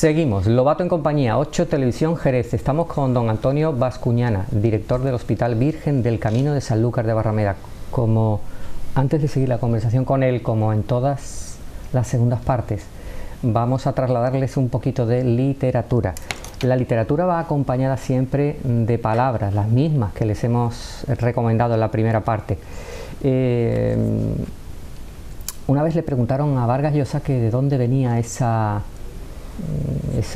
Seguimos, Lobato en compañía, 8 Televisión Jerez. Estamos con don Antonio Bascuñana, director del Hospital Virgen del Camino de Sanlúcar de Barrameda. Como antes de seguir la conversación con él, como en todas las segundas partes, vamos a trasladarles un poquito de literatura. La literatura va acompañada siempre de palabras, las mismas que les hemos recomendado en la primera parte. Una vez le preguntaron a Vargas Llosa que de dónde venía esa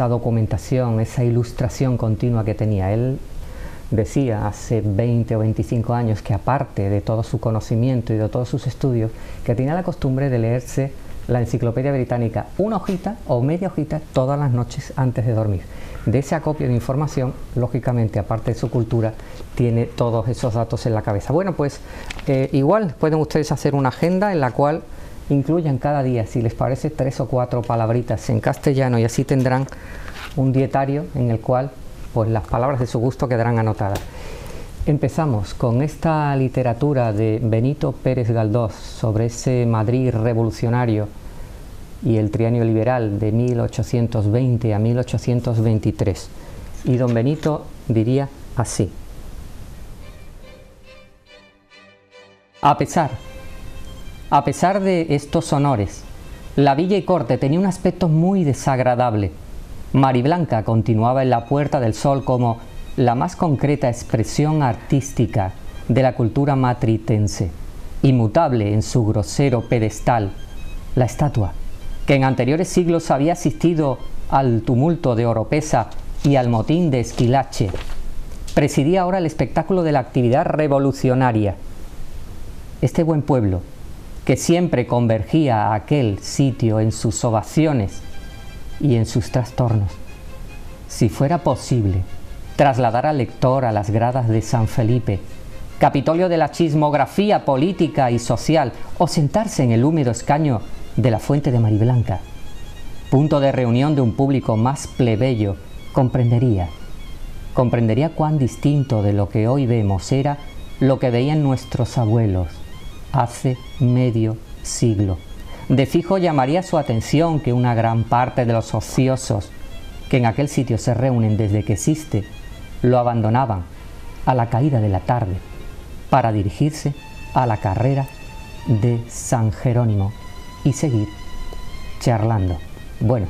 documentación, esa ilustración continua que tenía. Él decía hace 20 o 25 años que, aparte de todo su conocimiento y de todos sus estudios, que tenía la costumbre de leerse la Enciclopedia Británica una hojita o media hojita todas las noches antes de dormir. De ese acopio de información, lógicamente, aparte de su cultura, tiene todos esos datos en la cabeza. Bueno, pues igual pueden ustedes hacer una agenda en la cual incluyan cada día, si les parece, 3 o 4 palabritas en castellano, y así tendrán un dietario en el cual pues las palabras de su gusto quedarán anotadas. Empezamos con esta literatura de Benito Pérez Galdós sobre ese Madrid revolucionario y el trienio liberal de 1820 a 1823. Y don Benito diría así: A pesar de estos honores, la villa y corte tenía un aspecto muy desagradable. Mariblanca continuaba en la Puerta del Sol como la más concreta expresión artística de la cultura matritense, inmutable en su grosero pedestal, la estatua, que en anteriores siglos había asistido al tumulto de Oropesa y al motín de Esquilache, presidía ahora el espectáculo de la actividad revolucionaria. Este buen pueblo, que siempre convergía a aquel sitio en sus ovaciones y en sus trastornos, si fuera posible, trasladar al lector a las gradas de San Felipe, Capitolio de la chismografía política y social, o sentarse en el húmedo escaño de la Fuente de Mariblanca, punto de reunión de un público más plebeyo, comprendería cuán distinto de lo que hoy vemos era lo que veían nuestros abuelos hace medio siglo. De fijo llamaría su atención que una gran parte de los ociosos que en aquel sitio se reúnen desde que existe, lo abandonaban a la caída de la tarde para dirigirse a la carrera de San Jerónimo y seguir charlando. Bueno,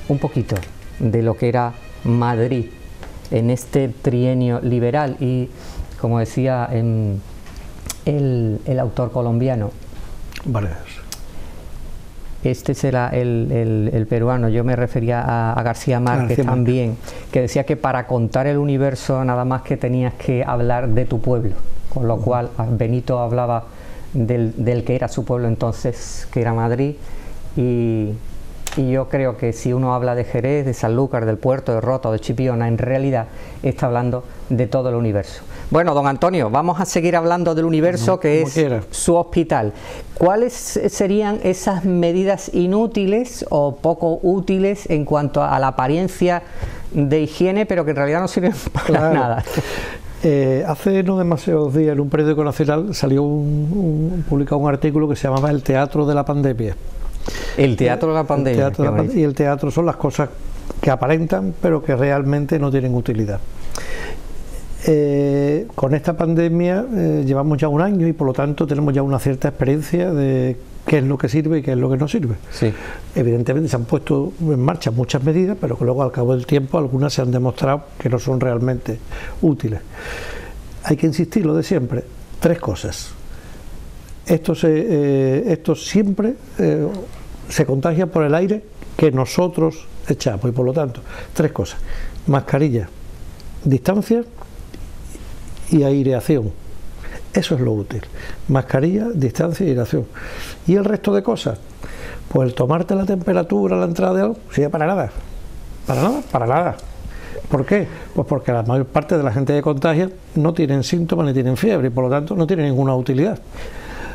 un poquito de lo que era Madrid en este trienio liberal, y como decía el autor colombiano, vale, este será el peruano, yo me refería a García Márquez también, que decía que para contar el universo nada más que tenías que hablar de tu pueblo, con lo cual Benito hablaba del que era su pueblo entonces, que era Madrid, y yo creo que si uno habla de Jerez, de Sanlúcar, del Puerto, de Rota o de Chipiona, en realidad está hablando de todo el universo. Bueno, don Antonio, vamos a seguir hablando del universo, que es su hospital. ¿Cuáles serían esas medidas inútiles o poco útiles en cuanto a la apariencia de higiene, pero que en realidad no sirven para nada? Hace no demasiados días en un periódico nacional salió publicado un artículo que se llamaba El teatro de la pandemia. El teatro de la pandemia. Y el teatro son las cosas que aparentan pero que realmente no tienen utilidad. Con esta pandemia llevamos ya un año y por lo tanto tenemos ya una cierta experiencia de qué es lo que sirve y qué es lo que no sirve. Sí. Evidentemente se han puesto en marcha muchas medidas, pero que luego al cabo del tiempo algunas se han demostrado que no son realmente útiles. Hay que insistir lo de siempre, 3 cosas. Esto siempre se contagia por el aire que nosotros echamos, y por lo tanto 3 cosas: mascarilla, distancia y aireación. Eso es lo útil: mascarilla, distancia y aireación. Y el resto de cosas, pues el tomarte la temperatura a la entrada de algo, sirve para nada. Para nada. ¿Por qué? Pues porque la mayor parte de la gente que contagia no tienen síntomas ni tienen fiebre y por lo tanto no tienen ninguna utilidad.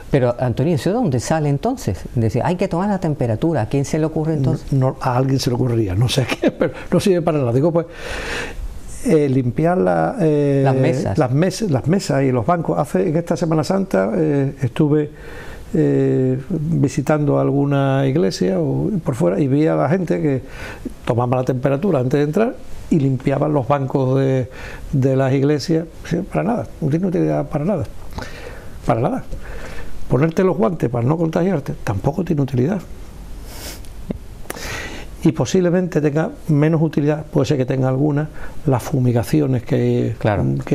Pero Antonio, ¿eso de dónde sale entonces? Decir, hay que tomar la temperatura. ¿A quién se le ocurre entonces? No, a alguien se le ocurriría, no sé qué, pero no sirve para nada. Digo, pues limpiar las mesas y los bancos. En esta Semana Santa estuve visitando alguna iglesia o por fuera y vi a la gente que tomaba la temperatura antes de entrar y limpiaban los bancos de las iglesias, para nada, no tiene utilidad para nada, para nada. Ponerte los guantes para no contagiarte tampoco tiene utilidad. Y posiblemente tenga menos utilidad, puede ser que tenga algunas, las fumigaciones que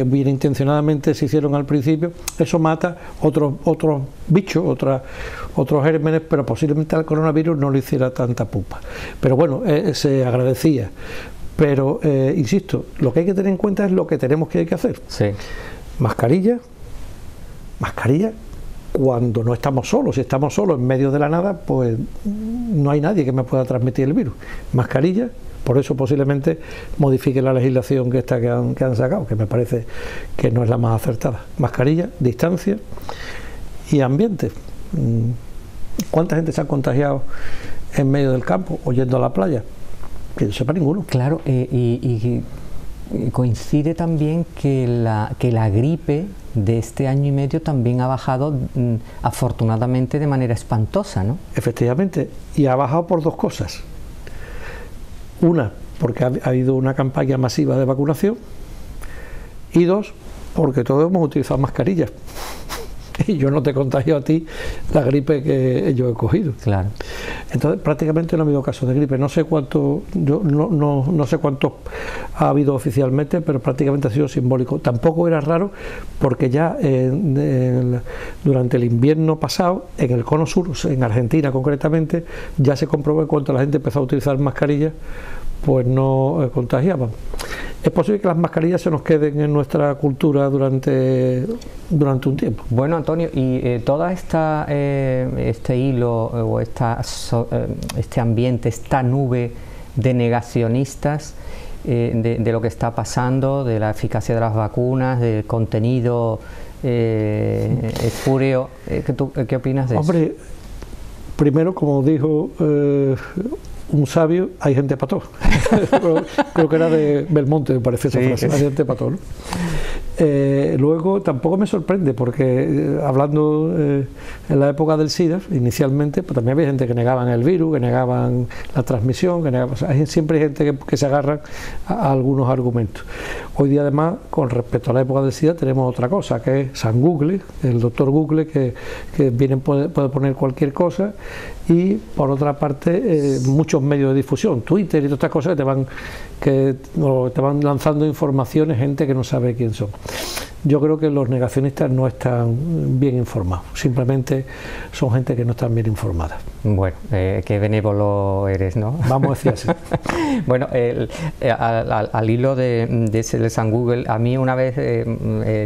bien intencionadamente se hicieron al principio. Eso mata otros bichos, otros gérmenes, pero posiblemente al coronavirus no le hiciera tanta pupa. Pero bueno, se agradecía. Pero, insisto, lo que hay que tener en cuenta es lo que tenemos que hacer. Sí. Mascarilla, cuando no estamos solos. Si estamos solos en medio de la nada, pues no hay nadie que me pueda transmitir el virus. Mascarilla, por eso posiblemente modifique la legislación que han sacado, que me parece que no es la más acertada. Mascarilla, distancia y ambiente. ¿Cuánta gente se ha contagiado en medio del campo o yendo a la playa? Que yo sepa ninguno. Claro, y coincide también que la gripe de este año y medio también ha bajado afortunadamente de manera espantosa, ¿no? Efectivamente, y ha bajado por dos cosas. Una, porque ha habido una campaña masiva de vacunación, y dos, porque todos hemos utilizado mascarillas. Y yo no te contagio a ti la gripe que yo he cogido. Claro. Entonces prácticamente no ha habido casos de gripe. No sé cuánto, yo no sé cuántos ha habido oficialmente, pero prácticamente ha sido simbólico. Tampoco era raro porque ya durante el invierno pasado, en el cono sur, en Argentina concretamente, ya se comprobó que cuando la gente empezó a utilizar mascarillas, pues no contagiaban. Es posible que las mascarillas se nos queden en nuestra cultura durante un tiempo. Bueno, Antonio, y toda este hilo o este ambiente, esta nube de negacionistas de lo que está pasando, de la eficacia de las vacunas, del contenido espúreo, ¿qué opinas de eso? Hombre, primero, como dijo un sabio, hay gente para todo. Creo que era de Belmonte, me parece esa frase, hay gente para todo, ¿no? Luego tampoco me sorprende porque hablando en la época del SIDA inicialmente, pues también había gente que negaban el virus, que negaban la transmisión, siempre hay gente que se agarra a algunos argumentos. Hoy día además, con respecto a la época del SIDA, tenemos otra cosa, que es San Google, el doctor Google, que puede poner cualquier cosa, y por otra parte muchos medios de difusión, Twitter y todas estas cosas que te van lanzando informaciones, gente que no sabe quién son. Yo creo que los negacionistas no están bien informados, simplemente son gente que no están bien informada. Bueno, qué benévolo eres, ¿no? Vamos a decir así. Bueno, al hilo de ese de San Google, a mí una vez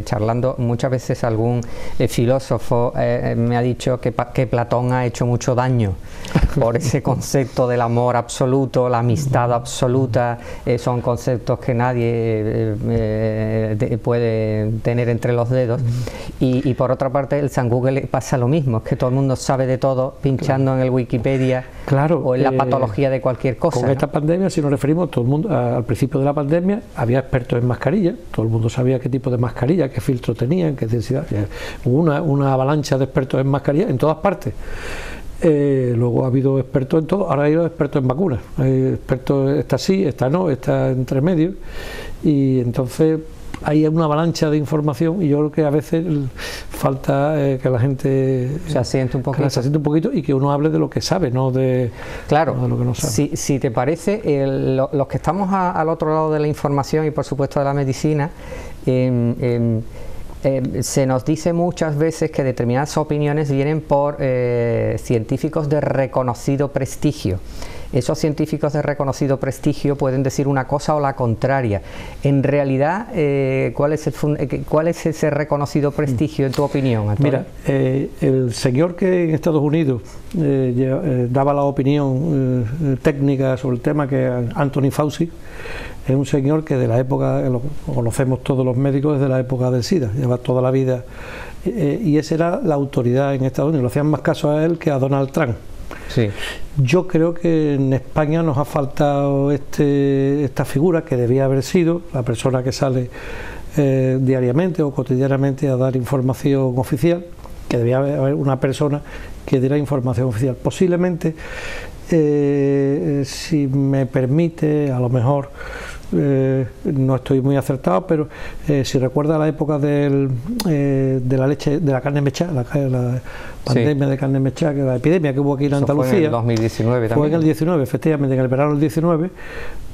charlando, muchas veces algún filósofo me ha dicho que Platón ha hecho mucho daño por ese concepto del amor absoluto, la amistad absoluta, son conceptos que nadie puede tener entre los dedos, y por otra parte el San Google pasa lo mismo, es que todo el mundo sabe de todo, pinchando en el Wikipedia, o en la patología de cualquier cosa. Con esta pandemia, si nos referimos, todo el mundo, al principio de la pandemia había expertos en mascarilla, todo el mundo sabía qué tipo de mascarilla, qué filtro tenían, qué densidad. Hubo una avalancha de expertos en mascarilla en todas partes. Luego ha habido expertos en todo, ahora hay expertos en vacunas, hay expertos, esta sí, esta no, esta entre medio, y entonces hay una avalancha de información, y yo creo que a veces falta que la gente se asiente un poquito y que uno hable de lo que sabe, no de lo que no sabe. Si te parece, los que estamos al otro lado de la información y por supuesto de la medicina, se nos dice muchas veces que determinadas opiniones vienen por científicos de reconocido prestigio. Esos científicos de reconocido prestigio pueden decir una cosa o la contraria. En realidad, ¿cuál es ese reconocido prestigio en tu opinión, Antonio? Mira, el señor que en Estados Unidos daba la opinión técnica sobre el tema, que Anthony Fauci, es un señor que de la época, lo conocemos todos los médicos desde la época del SIDA, lleva toda la vida, y esa era la autoridad en Estados Unidos, le hacían más caso a él que a Donald Trump. Sí. Yo creo que en España nos ha faltado esta figura que debía haber sido la persona que sale diariamente o cotidianamente a dar información oficial, que debía haber una persona que diera información oficial. Posiblemente, si me permite, a lo mejor no estoy muy acertado, pero si recuerda la época de la leche, de la carne mechada, la pandemia de carne mechada, que la epidemia que hubo aquí en Andalucía, fue en el 2019 también. Fue en el 19, efectivamente, en el verano del 19,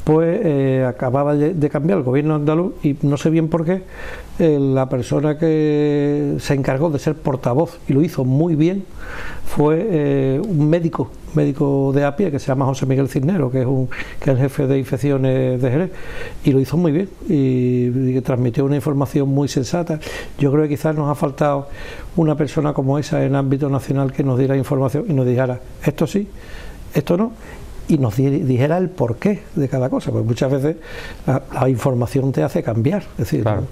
pues acababa de cambiar el gobierno andaluz y no sé bien por qué, la persona que se encargó de ser portavoz y lo hizo muy bien fue un médico de a pie que se llama José Miguel Cisneros, que es el jefe de infecciones de Jerez, y lo hizo muy bien y transmitió una información muy sensata. Yo creo que quizás nos ha faltado una persona como esa en ámbito nacional que nos diera información y nos dijera esto sí, esto no, y nos dijera el porqué de cada cosa, porque muchas veces la información te hace cambiar. Es decir, claro.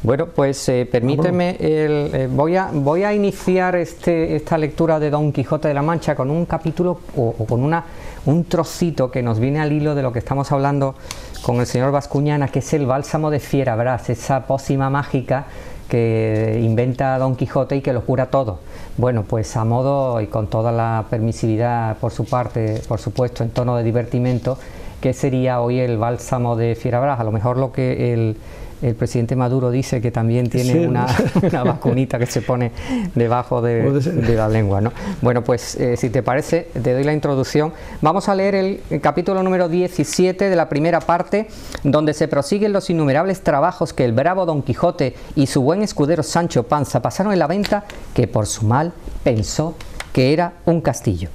Bueno, pues permíteme, voy a iniciar esta lectura de Don Quijote de la Mancha con un capítulo o con un trocito que nos viene al hilo de lo que estamos hablando con el señor Bascuñana, que es el bálsamo de Fierabras, esa pócima mágica que inventa Don Quijote y que lo cura todo. Bueno, pues a modo y con toda la permisividad por su parte, por supuesto, en tono de divertimento, ¿qué sería hoy el bálsamo de Fierabras? A lo mejor lo que el presidente Maduro dice, que también tiene sí, una vacunita que se pone debajo de la lengua, ¿no? Bueno, pues si te parece, te doy la introducción. Vamos a leer el capítulo número 17 de la primera parte, donde se prosiguen los innumerables trabajos que el bravo Don Quijote y su buen escudero Sancho Panza pasaron en la venta, que por su mal pensó que era un castillo.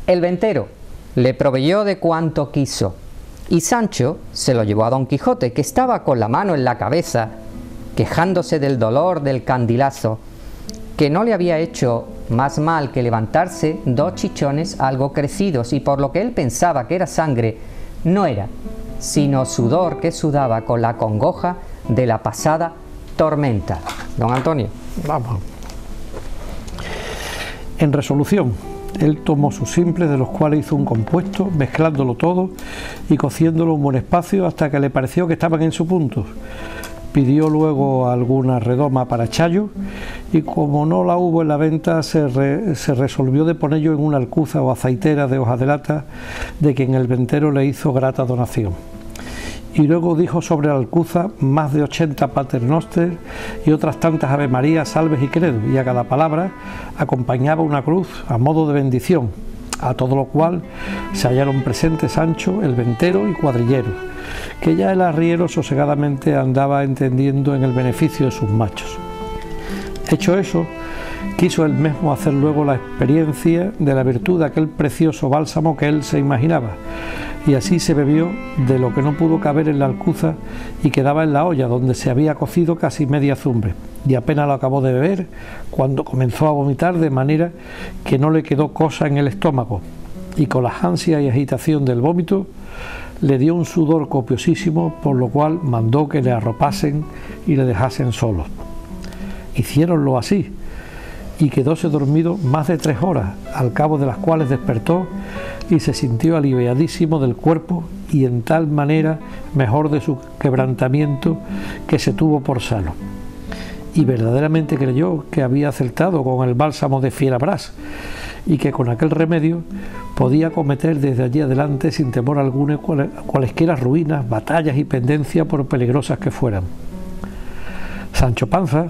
El ventero le proveyó de cuanto quiso, y Sancho se lo llevó a Don Quijote, que estaba con la mano en la cabeza, quejándose del dolor del candilazo, que no le había hecho más mal que levantarse 2 chichones algo crecidos, y por lo que él pensaba que era sangre, no era, sino sudor que sudaba con la congoja de la pasada tormenta. Don Antonio. Vamos. En resolución, él tomó sus simples, de los cuales hizo un compuesto, mezclándolo todo y cociéndolo un buen espacio hasta que le pareció que estaban en su punto. Pidió luego alguna redoma para Chayo, y como no la hubo en la venta, se resolvió de ponerlo en una alcuza o aceitera de hoja de lata, de quien el ventero le hizo grata donación. Y luego dijo sobre la alcuza más de 80 paternoster y otras tantas Ave María, salves y credos, y a cada palabra acompañaba una cruz a modo de bendición, a todo lo cual se hallaron presentes Sancho, el ventero y cuadrilleros, que ya el arriero sosegadamente andaba entendiendo en el beneficio de sus machos. Hecho eso, quiso él mismo hacer luego la experiencia de la virtud de aquel precioso bálsamo que él se imaginaba, y así se bebió de lo que no pudo caber en la alcuza y quedaba en la olla, donde se había cocido casi media azumbre, y apenas lo acabó de beber cuando comenzó a vomitar, de manera que no le quedó cosa en el estómago, y con la ansia y agitación del vómito le dio un sudor copiosísimo, por lo cual mandó que le arropasen y le dejasen solo. Hiciéronlo así, y quedóse dormido más de 3 horas, al cabo de las cuales despertó y se sintió aliviadísimo del cuerpo, y en tal manera mejor de su quebrantamiento que se tuvo por sano. Y verdaderamente creyó que había acertado con el bálsamo de Fierabras, y que con aquel remedio podía cometer desde allí adelante sin temor alguno cualesquiera ruinas, batallas y pendencias, por peligrosas que fueran. Sancho Panza,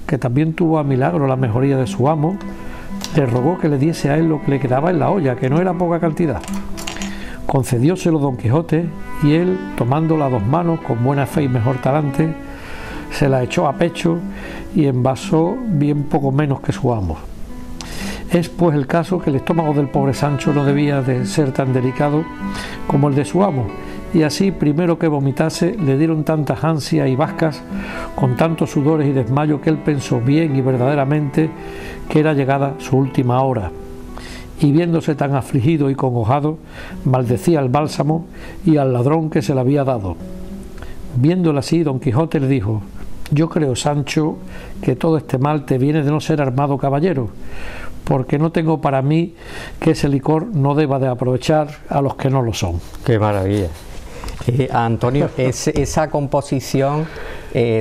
que también tuvo a milagro la mejoría de su amo, le rogó que le diese a él lo que le quedaba en la olla, que no era poca cantidad. Concedióselo Don Quijote, y él, tomándola a 2 manos con buena fe y mejor talante, se la echó a pecho y envasó bien poco menos que su amo. Es pues el caso que el estómago del pobre Sancho no debía de ser tan delicado como el de su amo, y así, primero que vomitase, le dieron tantas ansias y vascas, con tantos sudores y desmayo, que él pensó bien y verdaderamente que era llegada su última hora, y viéndose tan afligido y congojado, maldecía al bálsamo y al ladrón que se le había dado. Viéndole así, Don Quijote le dijo: yo creo, Sancho, que todo este mal te viene de no ser armado caballero, porque no tengo para mí que ese licor no deba de aprovechar a los que no lo son. ¡Qué maravilla! Antonio, esa composición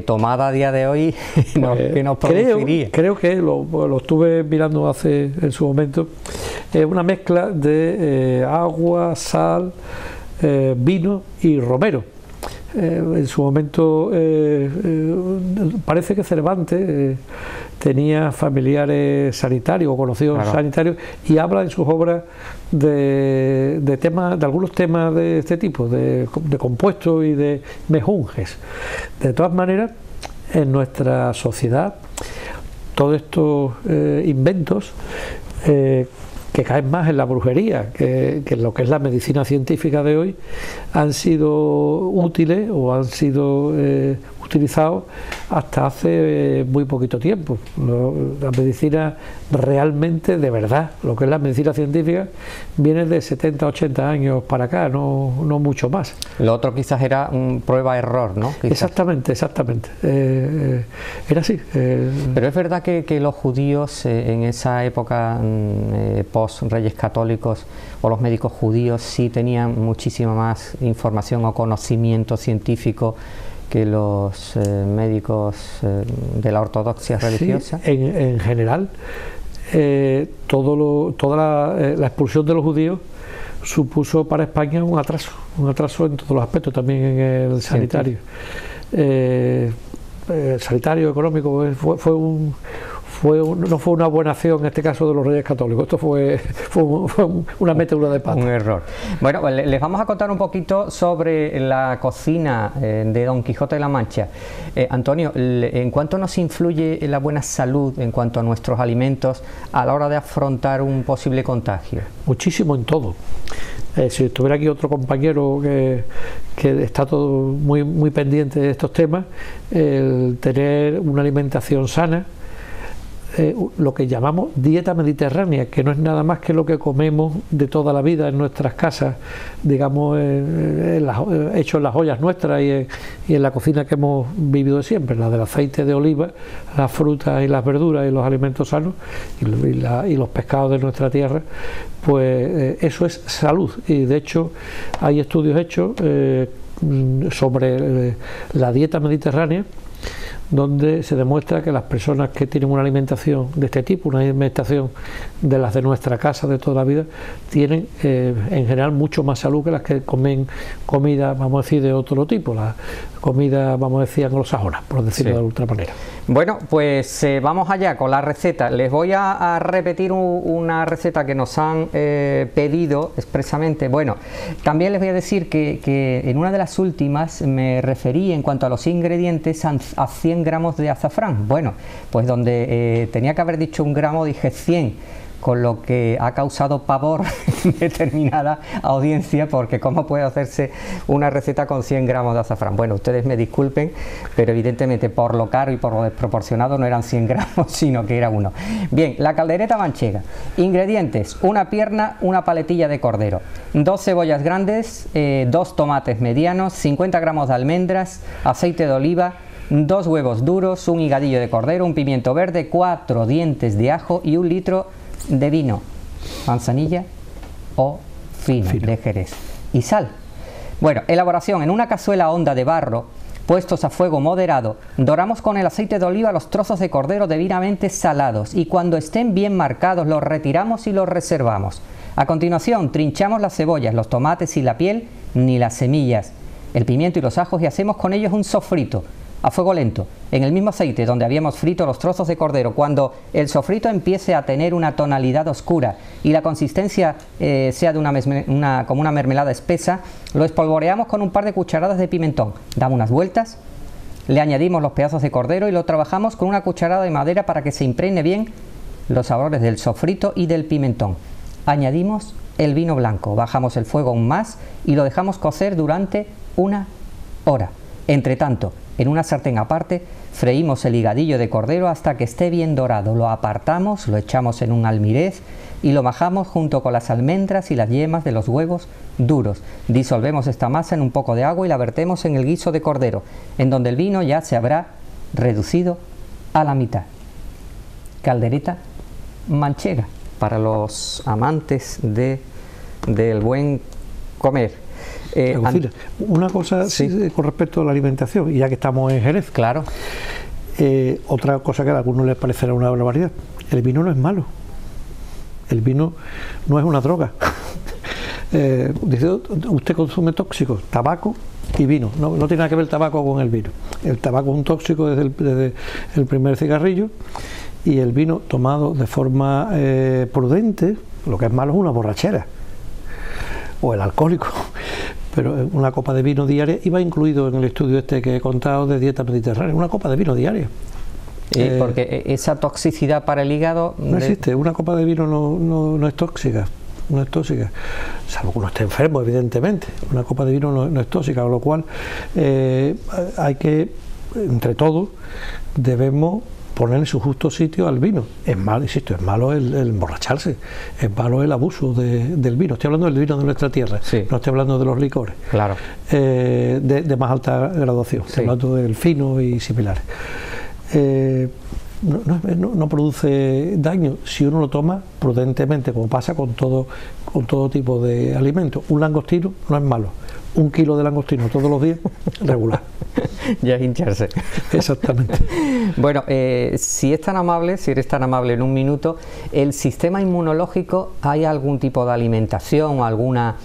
tomada a día de hoy, ¿qué nos produciría? Creo que lo estuve mirando en su momento, es una mezcla de agua, sal, vino y romero. En su momento parece que Cervantes tenía familiares sanitarios o conocidos sanitarios, y habla en sus obras de algunos temas de este tipo, de compuestos y de mejunjes. De todas maneras, en nuestra sociedad todos estos inventos que caen más en la brujería que en lo que es la medicina científica de hoy, han sido útiles o han sido utilizados hasta hace muy poquito tiempo. La medicina realmente, de verdad, lo que es la medicina científica, viene de 70, 80 años para acá, no mucho más. Lo otro quizás era un prueba-error, ¿no? Quizás. Exactamente. Era así. Pero es verdad que los judíos en esa época post-Reyes Católicos, o los médicos judíos, sí tenían muchísima más información o conocimiento científico que los médicos de la ortodoxia religiosa. Sí, en general, toda la expulsión de los judíos supuso para España un atraso en todos los aspectos, también en el sanitario. Sanitario, económico, no fue una buena acción en este caso de los Reyes Católicos. Esto fue una metedura de pata. Un error. Bueno, pues les vamos a contar un poquito sobre la cocina de Don Quijote de la Mancha. Antonio, ¿en cuánto nos influye la buena salud en cuanto a nuestros alimentos a la hora de afrontar un posible contagio? Muchísimo, en todo. Si estuviera aquí otro compañero que está todo muy pendiente de estos temas, el tener una alimentación sana, lo que llamamos dieta mediterránea, que no es nada más que lo que comemos de toda la vida en nuestras casas, digamos, hecho en las ollas nuestras y en la cocina que hemos vivido siempre, la del aceite de oliva, las frutas y las verduras y los alimentos sanos y los pescados de nuestra tierra. Pues eso es salud, y de hecho hay estudios hechos sobre la dieta mediterránea, donde se demuestra que las personas que tienen una alimentación de este tipo, una alimentación de las de nuestra casa de toda la vida, tienen en general mucho más salud que las que comen comida, vamos a decir, de otro tipo, la comida, vamos a decir, anglosajona, por decirlo de otra manera. Bueno, pues vamos allá con la receta. Les voy a repetir una receta que nos han pedido expresamente. Bueno, también les voy a decir que en una de las últimas me referí en cuanto a los ingredientes a 100 gramos de azafrán. Bueno, pues donde tenía que haber dicho 1 gramo dije 100, con lo que ha causado pavor en determinada audiencia, porque ¿cómo puede hacerse una receta con 100 gramos de azafrán? Bueno, ustedes me disculpen, pero evidentemente por lo caro y por lo desproporcionado no eran 100 gramos, sino que era 1. Bien, la caldereta manchega. Ingredientes: una pierna, una paletilla de cordero, 2 cebollas grandes, 2 tomates medianos, 50 gramos de almendras, aceite de oliva, 2 huevos duros, un higadillo de cordero, un pimiento verde, 4 dientes de ajo y 1 litro de vino, manzanilla o fino de Jerez, y sal. Bueno, elaboración: en una cazuela honda de barro, puestos a fuego moderado, doramos con el aceite de oliva los trozos de cordero debidamente salados, y cuando estén bien marcados los retiramos y los reservamos. A continuación trinchamos las cebollas, los tomates y la piel, ni las semillas, el pimiento y los ajos, y hacemos con ellos un sofrito a fuego lento, en el mismo aceite donde habíamos frito los trozos de cordero. Cuando el sofrito empiece a tener una tonalidad oscura y la consistencia sea de como una mermelada espesa, lo espolvoreamos con un par de cucharadas de pimentón, damos unas vueltas, le añadimos los pedazos de cordero y lo trabajamos con una cucharada de madera para que se impregne bien los sabores del sofrito y del pimentón. Añadimos el vino blanco, bajamos el fuego aún más y lo dejamos cocer durante 1 hora. Entre tanto, en una sartén aparte, freímos el higadillo de cordero hasta que esté bien dorado. Lo apartamos, lo echamos en un almirez y lo majamos junto con las almendras y las yemas de los huevos duros. Disolvemos esta masa en un poco de agua y la vertemos en el guiso de cordero, en donde el vino ya se habrá reducido a la mitad. Caldereta manchega, para los amantes del buen comer. Una cosa sí, con respecto a la alimentación, y ya que estamos en Jerez. Claro. Otra cosa que a algunos les parecerá una barbaridad: el vino no es malo. El vino no es una droga. Dice, usted consume tóxicos, tabaco y vino. No tiene nada que ver el tabaco con el vino. El tabaco es un tóxico desde el primer cigarrillo, y el vino tomado de forma prudente, lo que es malo es una borrachera o el alcohólico. Pero una copa de vino diaria iba incluido en el estudio este que he contado de dieta mediterránea, una copa de vino diaria. Porque esa toxicidad para el hígado... No existe, una copa de vino no es tóxica, no es tóxica, salvo que uno esté enfermo, evidentemente. Una copa de vino no es tóxica, con lo cual hay que, entre todos, debemos poner en su justo sitio al vino. Es malo, insisto, es malo el emborracharse, es malo el abuso del vino. Estoy hablando del vino de nuestra tierra, sí, no estoy hablando de los licores, claro, de más alta graduación, estoy hablando del fino y similares. No produce daño si uno lo toma prudentemente, como pasa con todo tipo de alimentos. Un langostino no es malo, 1 kilo de langostino todos los días, regular. Ya es hincharse. Exactamente. Bueno, si eres tan amable en un minuto, ¿el sistema inmunológico, hay algún tipo de alimentación o alguna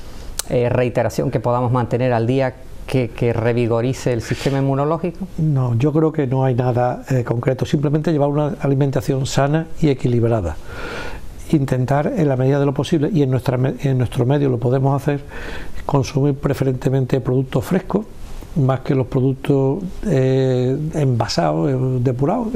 reiteración que podamos mantener al día que revigorice el sistema inmunológico? No, yo creo que no hay nada concreto, simplemente llevar una alimentación sana y equilibrada. Intentar, en la medida de lo posible, y en nuestro medio lo podemos hacer, consumir preferentemente productos frescos, más que los productos envasados, depurados.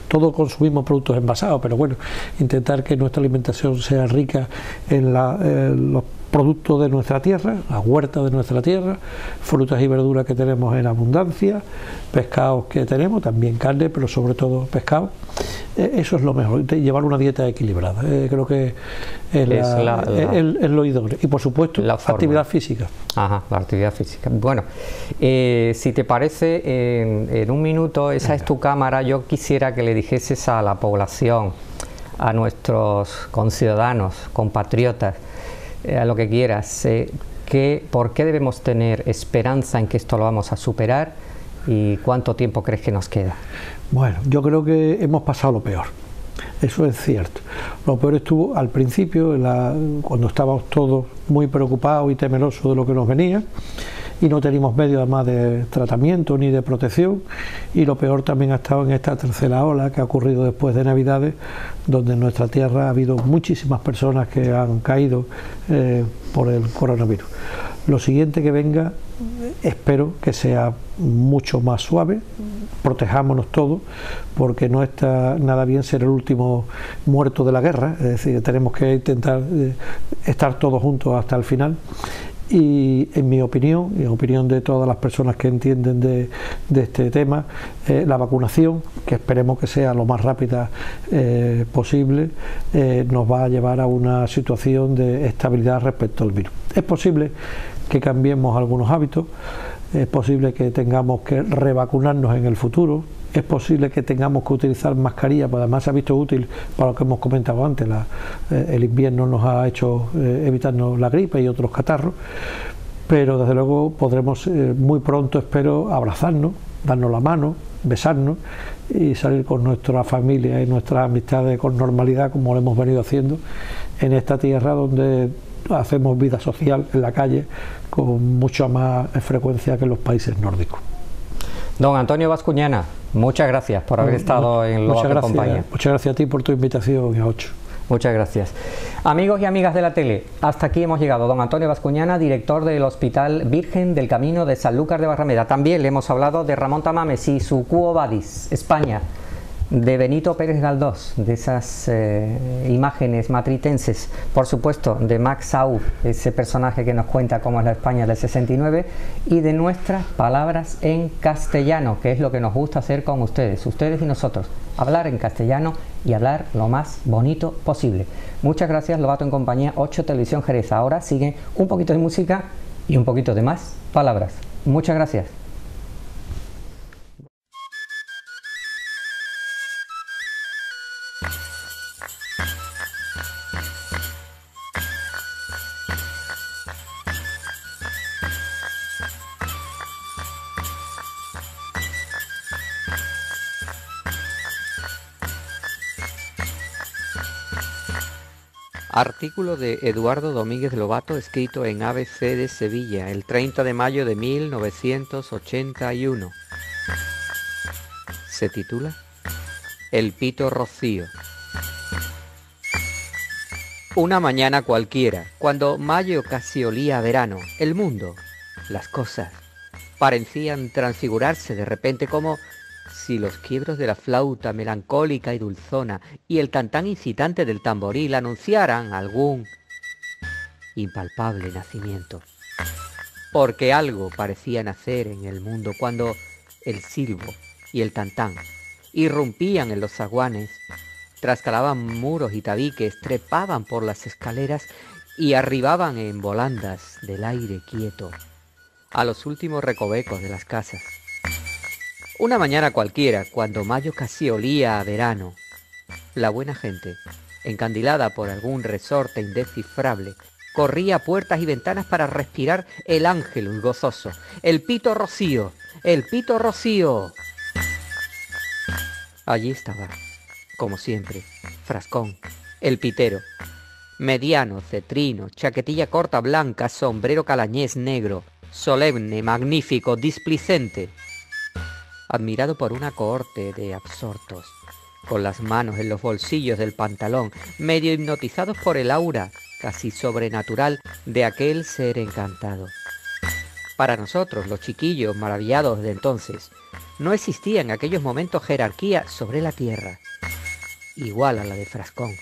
Todos consumimos productos envasados, pero bueno, intentar que nuestra alimentación sea rica en los productos de nuestra tierra, las huertas de nuestra tierra, frutas y verduras que tenemos en abundancia, pescados que tenemos, también carne, pero sobre todo pescado. Eso es lo mejor, llevar una dieta equilibrada. Creo que es lo idóneo. Y por supuesto, la actividad física. Ajá, la actividad física. Bueno, si te parece, en un minuto, esa es tu cámara. Yo quisiera que le dijeses a la población, a nuestros conciudadanos, compatriotas, a lo que quieras, ¿por qué debemos tener esperanza en que esto lo vamos a superar y cuánto tiempo crees que nos queda? Bueno, yo creo que hemos pasado lo peor, eso es cierto. Lo peor estuvo al principio, cuando estábamos todos muy preocupados y temerosos de lo que nos venía, y no teníamos medios además de tratamiento ni de protección, y lo peor también ha estado en esta tercera ola que ha ocurrido después de Navidades, donde en nuestra tierra ha habido muchísimas personas que han caído por el coronavirus. Lo siguiente que venga, espero que sea mucho más suave. Protejámonos todos, porque no está nada bien ser el último muerto de la guerra, es decir, tenemos que intentar estar todos juntos hasta el final. Y en mi opinión, y en opinión de todas las personas que entienden de este tema, la vacunación, que esperemos que sea lo más rápida posible, nos va a llevar a una situación de estabilidad respecto al virus. Es posible que cambiemos algunos hábitos, es posible que tengamos que revacunarnos en el futuro, es posible que tengamos que utilizar mascarillas, pues además se ha visto útil para lo que hemos comentado antes. El invierno nos ha hecho evitarnos la gripe y otros catarros, pero desde luego podremos muy pronto, espero, abrazarnos, darnos la mano, besarnos y salir con nuestra familia y nuestras amistades con normalidad, como lo hemos venido haciendo en esta tierra donde hacemos vida social en la calle con mucha más frecuencia que en los países nórdicos. Don Antonio Bascuñana, muchas gracias por haber estado en Lobato en Compañía. Muchas gracias a ti por tu invitación, a 8. Muchas gracias. Amigos y amigas de la tele, hasta aquí hemos llegado. Don Antonio Bascuñana, director del Hospital Virgen del Camino de Sanlúcar de Barrameda. También le hemos hablado de Ramón Tamames y su Quo Vadis, España, de Benito Pérez Galdós, de esas imágenes matritenses, por supuesto, de Max Saúl, ese personaje que nos cuenta cómo es la España del 69, y de nuestras palabras en castellano, que es lo que nos gusta hacer con ustedes y nosotros, hablar en castellano y hablar lo más bonito posible. Muchas gracias, Lobato en Compañía, 8 Televisión Jerez. Ahora sigue un poquito de música y un poquito de más palabras. Muchas gracias. Artículo de Eduardo Domínguez Lobato, escrito en ABC de Sevilla, el 30 de mayo de 1981. Se titula El Pito Rocío. Una mañana cualquiera, cuando mayo casi olía a verano, el mundo, las cosas, parecían transfigurarse de repente como si los quiebros de la flauta melancólica y dulzona y el tantán incitante del tamboril anunciaran algún impalpable nacimiento. Porque algo parecía nacer en el mundo cuando el silbo y el tantán irrumpían en los zaguanes, trascalaban muros y tabiques, trepaban por las escaleras y arribaban en volandas del aire quieto a los últimos recovecos de las casas. Una mañana cualquiera, cuando mayo casi olía a verano, la buena gente, encandilada por algún resorte indescifrable, corría a puertas y ventanas para respirar el ángelus gozoso, el pito rocío, el pito rocío. Allí estaba, como siempre, Frascón, el pitero, mediano, cetrino, chaquetilla corta blanca, sombrero calañés negro, solemne, magnífico, displicente, admirado por una cohorte de absortos, con las manos en los bolsillos del pantalón, medio hipnotizados por el aura casi sobrenatural de aquel ser encantado. Para nosotros, los chiquillos maravillados de entonces, no existía en aquellos momentos jerarquía sobre la tierra, igual a la de Frascón,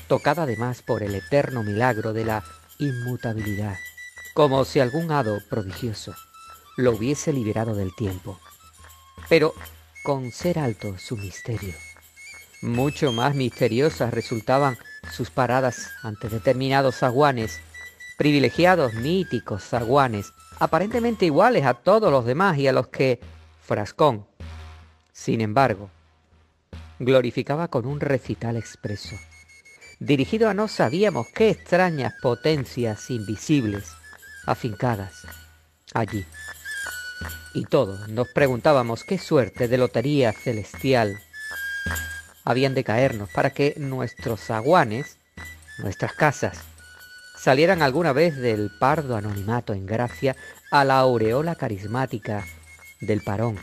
tocada además por el eterno milagro de la inmutabilidad, como si algún hado prodigioso lo hubiese liberado del tiempo, pero con ser alto su misterio. Mucho más misteriosas resultaban sus paradas ante determinados zaguanes, privilegiados, míticos zaguanes, aparentemente iguales a todos los demás y a los que Frascón, sin embargo, glorificaba con un recital expreso, dirigido a no sabíamos qué extrañas potencias invisibles, afincadas allí. Y todos nos preguntábamos qué suerte de lotería celestial habían de caernos para que nuestros zaguanes, nuestras casas, salieran alguna vez del pardo anonimato en gracia a la aureola carismática del parón,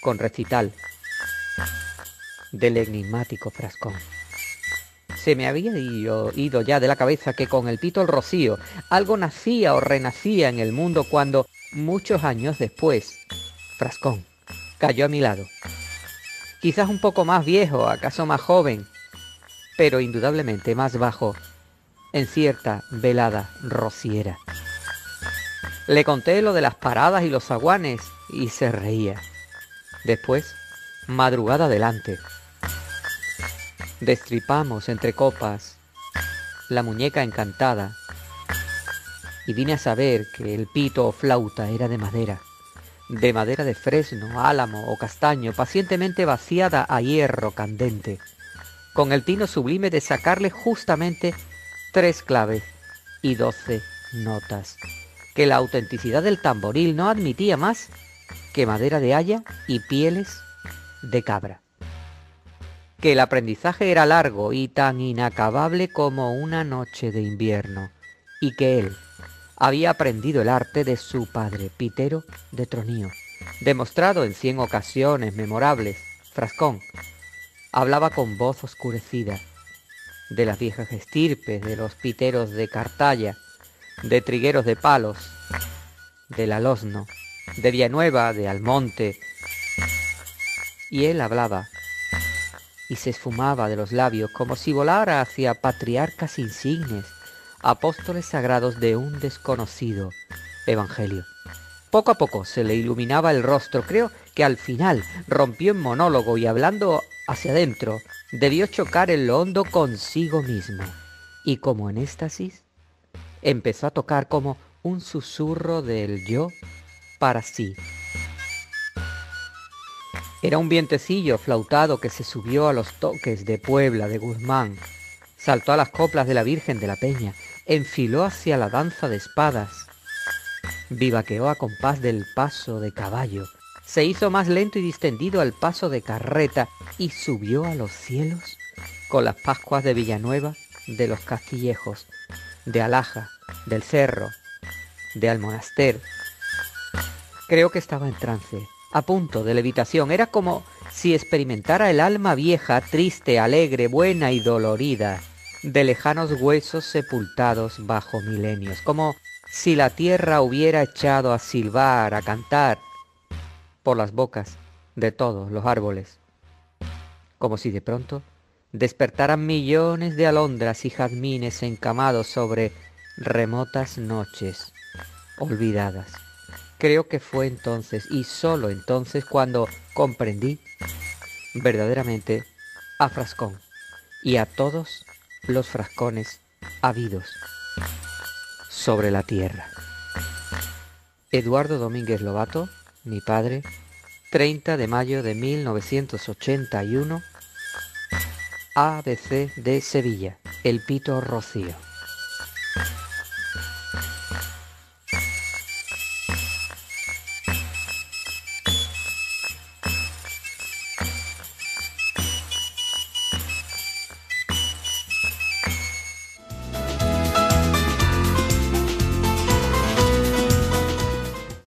con recital del enigmático Frascón. Se me había ido ya de la cabeza que con el pito rocío algo nacía o renacía en el mundo cuando, muchos años después, Frascón cayó a mi lado. Quizás un poco más viejo, acaso más joven, pero indudablemente más bajo, en cierta velada rociera. Le conté lo de las paradas y los zaguanes y se reía. Después, madrugada adelante, destripamos entre copas la muñeca encantada y vine a saber que el pito o flauta era de madera de fresno, álamo o castaño, pacientemente vaciada a hierro candente, con el tino sublime de sacarle justamente 3 claves y 12 notas, que la autenticidad del tamboril no admitía más que madera de haya y pieles de cabra, que el aprendizaje era largo y tan inacabable como una noche de invierno, y que él había aprendido el arte de su padre, pitero de Tronío, demostrado en 100 ocasiones memorables. Frascón hablaba con voz oscurecida de las viejas estirpes, de los piteros de Cartaya, de trigueros de Palos, del Alosno, de Villanueva, de Almonte, y él hablaba y se esfumaba de los labios como si volara hacia patriarcas insignes, apóstoles sagrados de un desconocido evangelio. Poco a poco se le iluminaba el rostro. Creo que al final rompió en monólogo y hablando hacia adentro debió chocar en lo hondo consigo mismo. Y como en éxtasis, empezó a tocar como un susurro del yo para sí. Era un vientecillo flautado que se subió a los toques de Puebla, de Guzmán, saltó a las coplas de la Virgen de la Peña, enfiló hacia la danza de espadas, vivaqueó a compás del paso de caballo, se hizo más lento y distendido al paso de carreta y subió a los cielos con las Pascuas de Villanueva de los Castillejos, de Alaja, del Cerro, de Almonaster. Creo que estaba en trance, a punto de levitación. Era como si experimentara el alma vieja, triste, alegre, buena y dolorida, de lejanos huesos sepultados bajo milenios, como si la tierra hubiera echado a silbar, a cantar, por las bocas de todos los árboles, como si de pronto despertaran millones de alondras y jazmines encamados sobre remotas noches olvidadas. Creo que fue entonces, y sólo entonces, cuando comprendí verdaderamente a Frascón y a todos los frascones habidos sobre la tierra. Eduardo Domínguez Lobato, mi padre, 30 de mayo de 1981, ABC de Sevilla, El Pito Rocío.